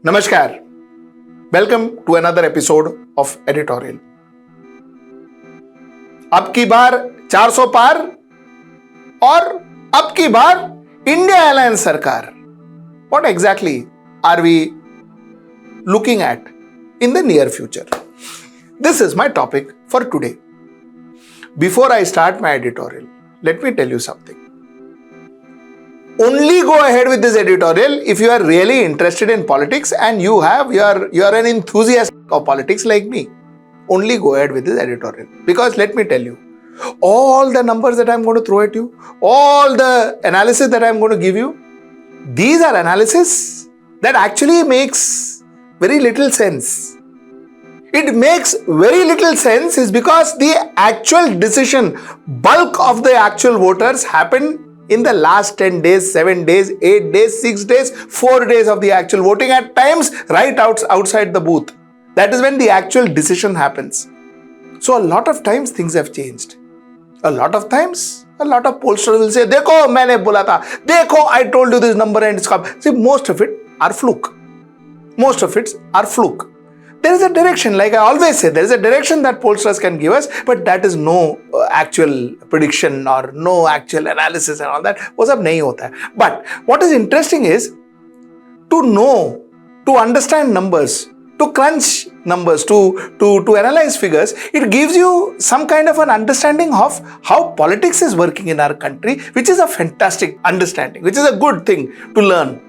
Namaskar. Welcome to another episode of Editorial. अब की बार 400 पार और अब की बार इंडिया अलायंस सरकार. What exactly are we looking at in the near future? This is my topic for today. Before I start my editorial, let me tell you something. Only go ahead with this editorial if you are really interested in politics and you are an enthusiast of politics like me. Only go ahead with this editorial, because let me tell you, all the numbers that I'm going to throw at you, all the analysis that I'm going to give you, these are analysis that actually makes very little sense. It makes very little sense is because the actual decision, bulk of the actual voters happen in the last 10 days, 7 days, 8 days, 6 days, 4 days of the actual voting, at times right outside the booth. That is when the actual decision happens. So a lot of times things have changed. A lot of times, a lot of pollsters will say, "Dekho, maine bola tha. Dekho, I told you this number and it's come." See, most of it are fluke. Most of it are fluke. There is a direction, like I always say, there is a direction that pollsters can give us, but that is no actual prediction or no actual analysis and all that. वो सब नहीं होता है. But what is interesting is to know, to understand numbers, to crunch numbers, to analyze figures. It gives you some kind of an understanding of how politics is working in our country, which is a fantastic understanding, which is a good thing to learn.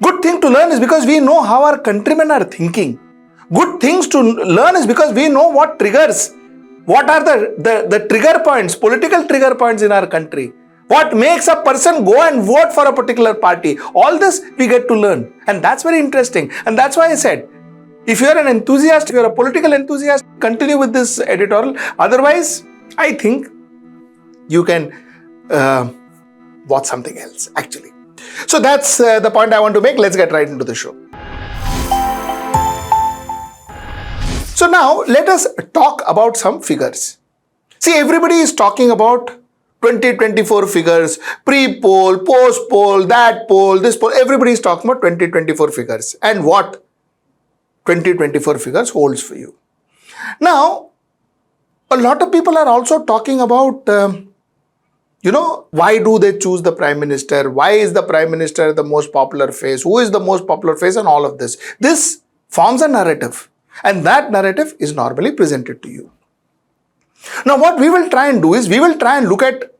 Good thing to learn is because we know how our countrymen are thinking. Good things to learn is because we know what triggers, what are the trigger points, political trigger points in our country. What makes a person go and vote for a particular party. All this we get to learn. And that's very interesting. And that's why I said, if you're an enthusiast, if you're a political enthusiast, continue with this editorial. Otherwise, I think you can watch something else, actually. So that's the point I want to make. Let's get right into the show. So now let us talk about some figures. See, everybody is talking about 2024 figures, pre-poll, post-poll, that poll, this poll. Everybody is talking about 2024 figures and what 2024 figures holds for you. Now, a lot of people are also talking about, why do they choose the Prime Minister? Why is the Prime Minister the most popular face? Who is the most popular face? And all of this. This forms a narrative. And that narrative is normally presented to you. Now, what we will try and do is, we will try and look at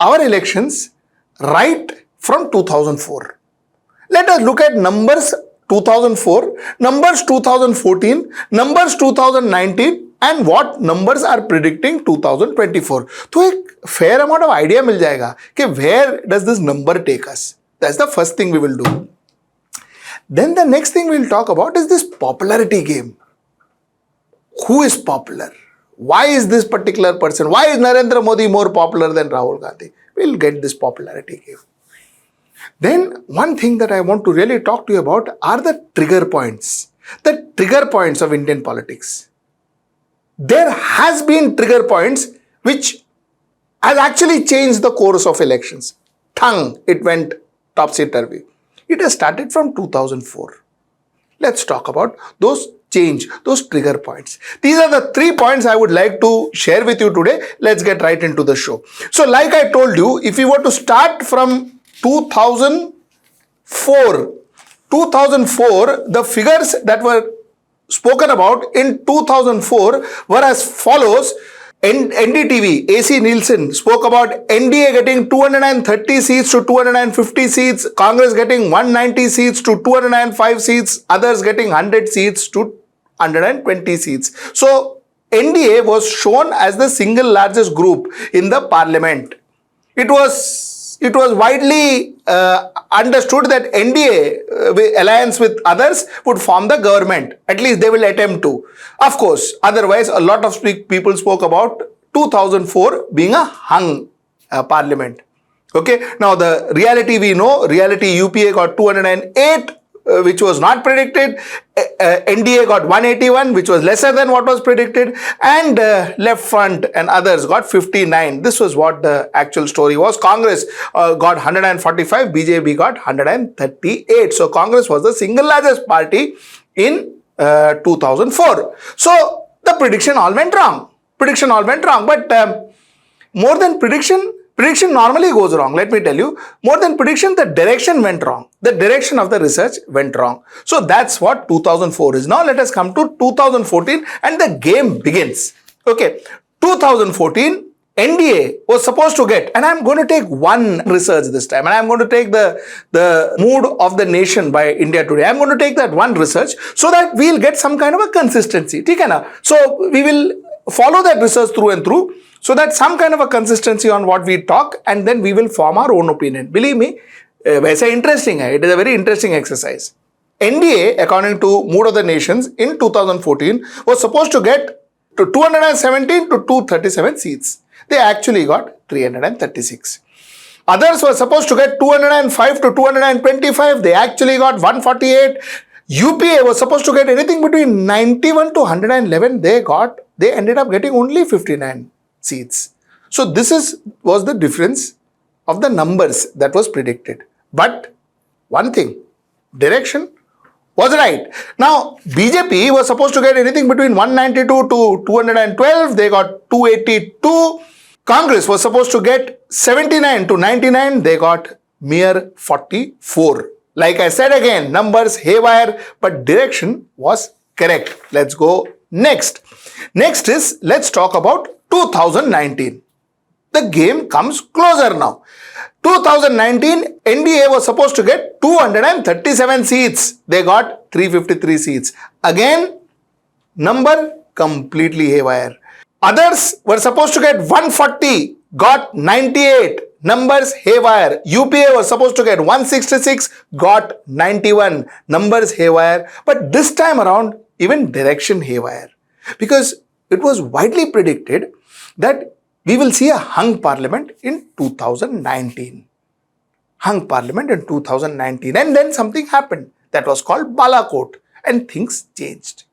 our elections right from 2004. Let us look at numbers 2004, numbers 2014, numbers 2019 and what numbers are predicting 2024. तो एक fair amount of idea मिल जाएगा कि where does this number take us. That's the first thing we will do. Then the next thing we'll talk about is this popularity game. Who is popular? Why is this particular person? Why is Narendra Modi more popular than Rahul Gandhi? We'll get this popularity game. Then one thing that I want to really talk to you about are the trigger points. The trigger points of Indian politics. There has been trigger points which has actually changed the course of elections. It went topsy-turvy. It has started from 2004. Let's talk about those trigger points. These are the 3 points I would like to share with you today. Let's get right into the show. So like I told you, if we were to start from 2004, the figures that were spoken about in 2004 were as follows. NDTV, AC Nielsen spoke about NDA getting 230 seats to 250 seats, Congress getting 190 seats to 205 seats, others getting 100 seats to 120 seats. So NDA was shown as the single largest group in the parliament. It was widely understood that NDA, alliance with others, would form the government. At least they will attempt to. Of course, otherwise, a lot of people spoke about 2004 being a hung parliament. Okay. Now, the reality we know, reality UPA got 208 which was not predicted. NDA got 181, which was lesser than what was predicted, and Left Front and others got 59. This was what the actual story was. Congress got 145, BJP got 138. So Congress was the single largest party in 2004. So the prediction all went wrong. But more than prediction normally goes wrong. Let me tell you, more than prediction, the direction went wrong. The direction of the research went wrong. So that's what 2004 is. Now let us come to 2014 and the game begins. Okay, 2014, NDA was supposed to get, and I'm going to take one research this time, and I'm going to take the mood of the nation by India Today. I'm going to take that one research so that we'll get some kind of a consistency. So we will follow that research through and through, so that some kind of a consistency on what we talk, and then we will form our own opinion. Believe me, it's interesting. It is a very interesting exercise. NDA, according to Mood of the Nations, in 2014 was supposed to get to 217 to 237 seats. They actually got 336. Others were supposed to get 205 to 225. They actually got 148. UPA was supposed to get anything between 91 to 111. They ended up getting only 59 seats. So this was the difference of the numbers that was predicted. But one thing, direction was right. Now, BJP was supposed to get anything between 192 to 212. They got 282. Congress was supposed to get 79 to 99. They got mere 44. Like I said again, numbers haywire, but direction was correct. Let's go next. Next is, let's talk about 2019. The game comes closer now. 2019, NDA was supposed to get 237 seats. They got 353 seats. Again, number completely haywire. Others were supposed to get 140, got 98. Numbers haywire. UPA was supposed to get 166, got 91. Numbers haywire. But this time around, even direction haywire. Because it was widely predicted that we will see a hung parliament in 2019. Hung parliament in 2019. And then something happened that was called Balakot, and things changed.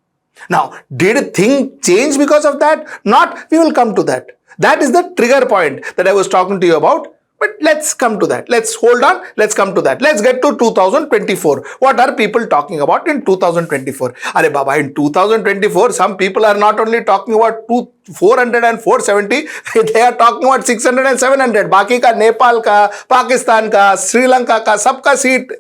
Now, did things change because of that? Not. We will come to that. That is the trigger point that I was talking to you about. But let's come to that. Let's hold on. Let's come to that. Let's get to 2024. What are people talking about in 2024? Are Baba, in 2024, some people are not only talking about 400 and 470, they are talking about 600 and 700. Baki ka, Nepal ka, Pakistan ka, Sri Lanka ka, sabka seat,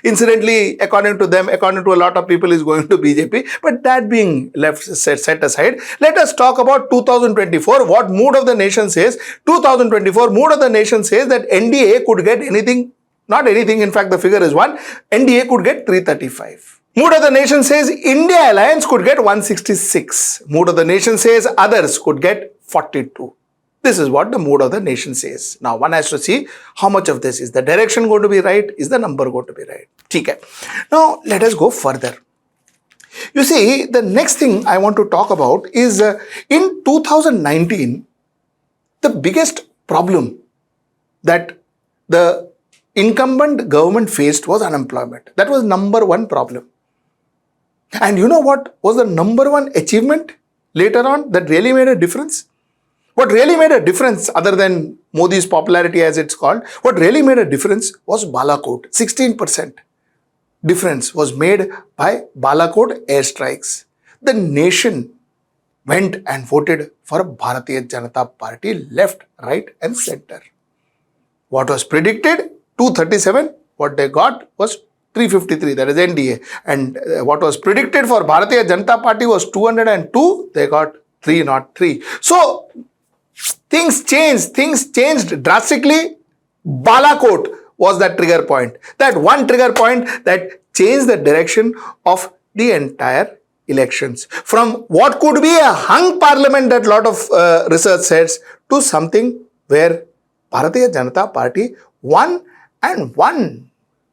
incidentally, according to them, according to a lot of people, is going to BJP. But that being set aside, let us talk about 2024. What Mood of the Nation says. 2024, Mood of the Nation says that NDA could get anything, not anything, in fact the figure is 1, NDA could get 335. Mood of the Nation says India Alliance could get 166. Mood of the Nation says others could get 42. This is what the Mood of the Nation says. Now one has to see how much of this is the direction going to be right, is the number going to be right. Okay. Now let us go further. You see, the next thing I want to talk about is in 2019, the biggest problem that the incumbent government faced was unemployment. That was number one problem. And you know what was the number one achievement later on that really made a difference? What really made a difference, other than Modi's popularity as it's called, what really made a difference was Balakot. 16% difference was made by Balakot airstrikes. The nation went and voted for Bharatiya Janata Party, left, right and center. What was predicted? 237. What they got was 353. That is NDA. And what was predicted for Bharatiya Janata Party was 202. They got 303. So things changed. Things changed drastically. Balakot was that trigger point. That one trigger point that changed the direction of the entire elections. From what could be a hung parliament that a lot of research says, to something where Bharatiya Janata Party won, and won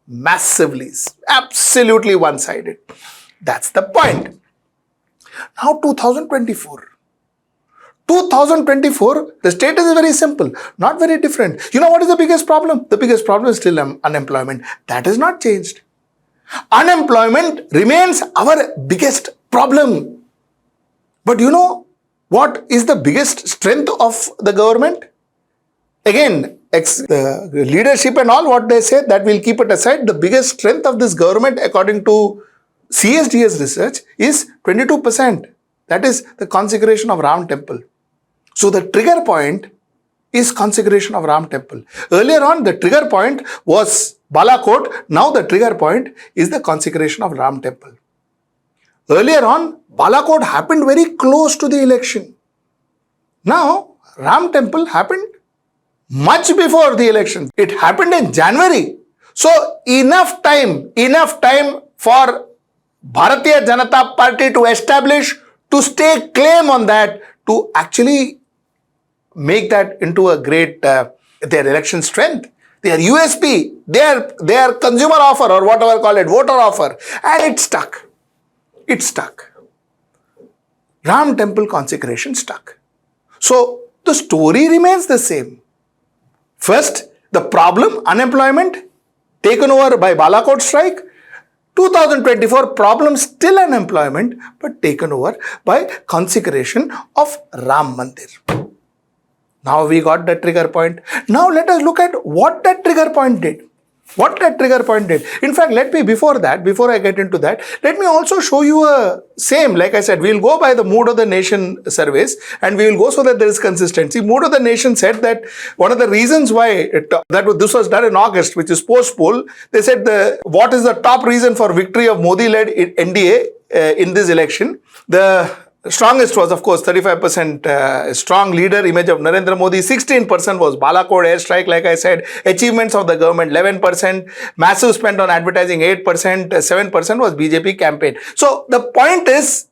massively, absolutely one-sided. That's the point. Now 2024. 2024, the status is very simple, not very different. You know what is the biggest problem? The biggest problem is still unemployment. That has not changed. Unemployment remains our biggest problem. But you know what is the biggest strength of the government? Again, the leadership and all what they say, that we'll keep it aside. The biggest strength of this government, according to CSDS research, is 22%. That is the consecration of Ram temple. So the trigger point is consecration of Ram temple. Earlier on, the trigger point was Balakot. Now the trigger point is the consecration of Ram temple. Earlier on, Balakot happened very close to the election. Now, Ram temple happened much before the election. It happened in January. So enough time for Bharatiya Janata Party to establish, to stake claim on that, to actually make that into a great, their election strength, their USP, their consumer offer or whatever call it, voter offer. And it stuck. It stuck. Ram temple consecration stuck. So the story remains the same. First, the problem, unemployment, taken over by Balakot strike. 2024, problem still unemployment, but taken over by consecration of Ram Mandir. Now we got the trigger point. Now let us look at what that trigger point did. What that trigger point did. In fact, before I get into that, let me also show you like I said, we'll go by the Mood of the Nation surveys and we will go so that there is consistency. Mood of the Nation said that one of the reasons why this was done in August, which is post-poll, they said what is the top reason for victory of Modi-led NDA in this election? The strongest was, of course, 35% strong leader image of Narendra Modi. 16% was Balakot airstrike, like I said. Achievements of the government, 11%. Massive spend on advertising, 8%. 7% was BJP campaign. So the point is,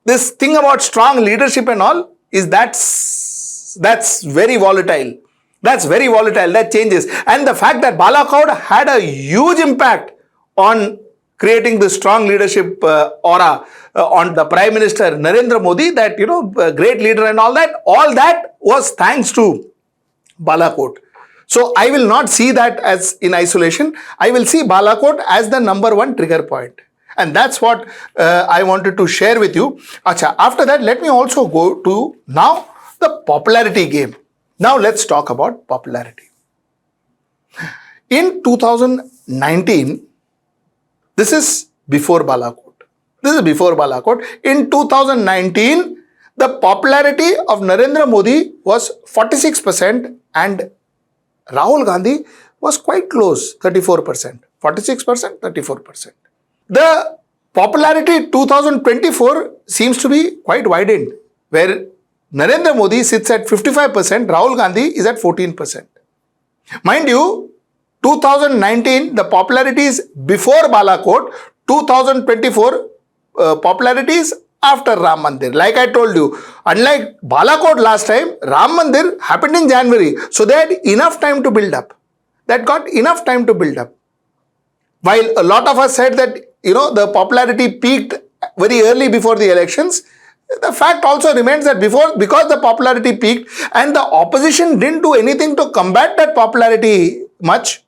this thing about strong leadership and all, is that's very volatile. That's very volatile. That changes. And the fact that Balakot had a huge impact on creating the strong leadership aura on the Prime Minister Narendra Modi, that, great leader and all that was thanks to Balakot. So I will not see that as in isolation. I will see Balakot as the number one trigger point. And that's what I wanted to share with you. After that, let me also go to now the popularity game. Now let's talk about popularity. In 2019, this is before Balakot. In 2019, the popularity of Narendra Modi was 46% and Rahul Gandhi was quite close, 34%. 46%, 34%. The popularity 2024 seems to be quite widened, where Narendra Modi sits at 55%, Rahul Gandhi is at 14%. Mind you, 2019, the popularity is before Balakot. 2024, popularity is after Ram Mandir. Like I told you, unlike Balakot last time, Ram Mandir happened in January. So they had enough time to build up. While a lot of us said that, the popularity peaked very early before the elections, the fact also remains that because the popularity peaked and the opposition didn't do anything to combat that popularity much,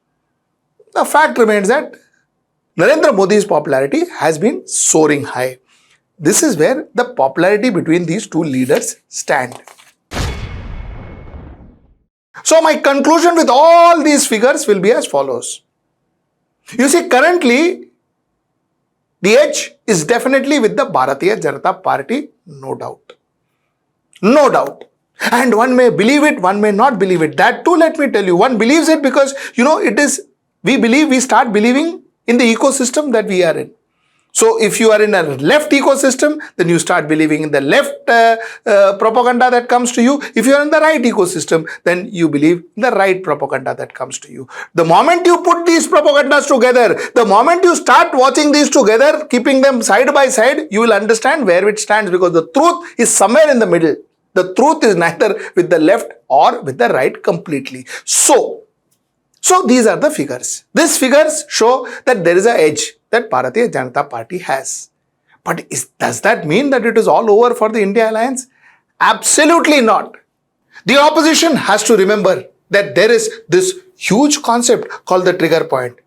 the fact remains that Narendra Modi's popularity has been soaring high. This is where the popularity between these two leaders stand. So my conclusion with all these figures will be as follows. You see, currently, the edge is definitely with the Bharatiya Janata Party, no doubt. No doubt. And one may believe it, one may not believe it. That too, let me tell you, one believes it because, we start believing in the ecosystem that we are in. So if you are in a left ecosystem, then you start believing in the left propaganda that comes to you. If you are in the right ecosystem, then you believe in the right propaganda that comes to you. The moment you put these propagandas together, the moment you start watching these together, keeping them side by side, you will understand where it stands, because the truth is somewhere in the middle. The truth is neither with the left or with the right completely. So these are the figures. These figures show that there is an edge that Bharatiya Janata Party has. But does that mean that it is all over for the India alliance? Absolutely not. The opposition has to remember that there is this huge concept called the trigger point.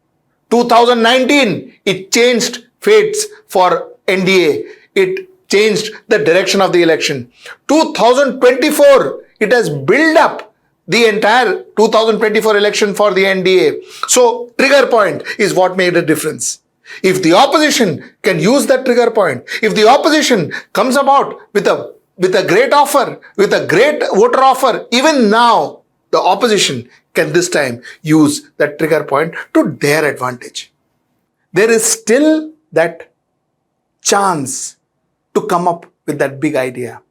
2019, it changed fates for NDA. It changed the direction of the election. 2024, it has built up the entire 2024 election for the NDA. So, trigger point is what made a difference. If the opposition can use that trigger point, if the opposition comes about with a great offer, with a great voter offer, even now, the opposition can this time use that trigger point to their advantage. There is still that chance to come up with that big idea.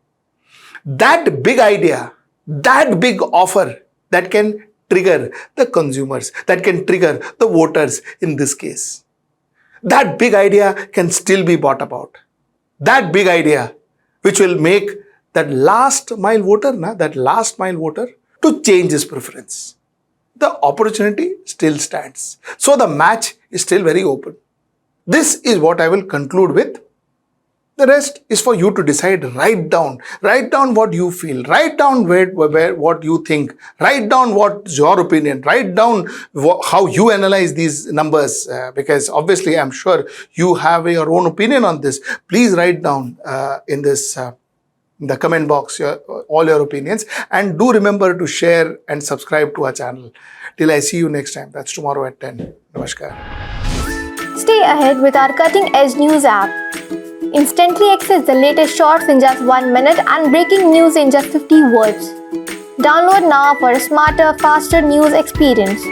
That big idea, that big offer that can trigger the consumers, that can trigger the voters in this case. That big idea can still be brought about. That big idea which will make that last mile voter to change his preference. The opportunity still stands. So the match is still very open. This is what I will conclude with. The rest is for you to decide. Write down what you feel, write down what you think, write down what's your opinion, write down how you analyze these numbers, because obviously I'm sure you have your own opinion on this. Please write down in the comment box all your opinions, and do remember to share and subscribe to our channel. Till I see you next time, that's tomorrow at 10. Namaskar. Stay ahead with our cutting-edge news app. Instantly access the latest shorts in just 1 minute and breaking news in just 50 words. Download now for a smarter, faster news experience.